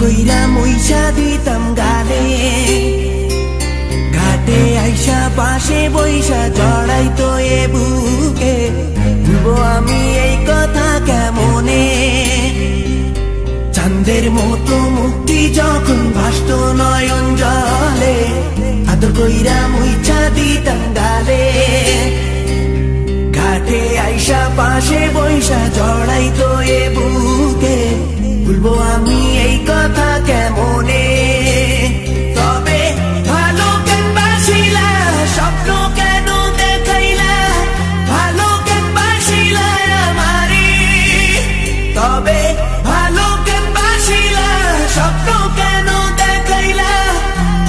কইরা মুইসা দিতাম গালে, ঘাটে আইসা পাশে বইসা জড়াইতো এ বুকে, ভুলবো আমি এই কথা কেমনে? চাঁদের মতো মুক্তি যখন ভাসত নয়ন জলে, আদর কইরা মুইসা দিতাম গালে, ঘাটে আইসা পাশে বইসা জড়াইতো এ বুকে, ভুলবো আমি এই কথা কেমনে? তবে ভালো কেন বাসিলা, স্বপ্ন কেন দেখাইলা, ভালো কেন বাসিলা আমারে? তবে ভালো কেন বাসিলা, স্বপ্ন কেন দেখাইলা,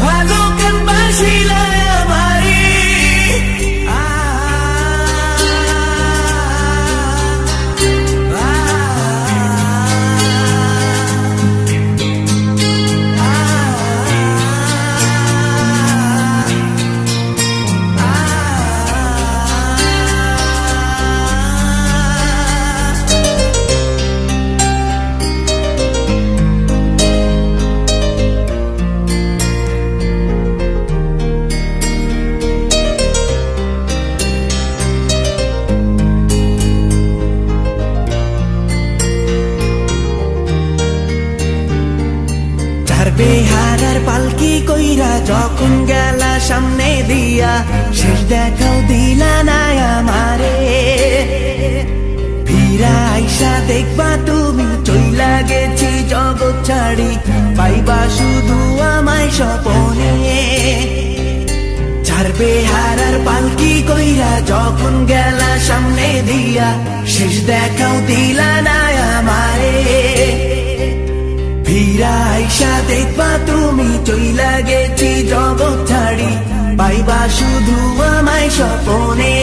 ভালো কেন বাসিলা আমারে? বেহারার পালকি কইরা যখন গেলা সামনে দিয়া, শেষ দেখাও দিলা না আমারে। ফিরা আইসা দেখবা তুমি চইলা গেছি জগৎ ছাড়ি, পাইবা শুধু আমায় স্বপনে। চার বেহারার পালকি কইরা যখন গেলা সামনে দিয়া, শেষ দেখাও দিলা না আমারে। ফিরা আইসা দেখবা তুমি চইলা গেছি জগৎ ছাড়ি, পাইবা শুধু আমায় স্বপনে।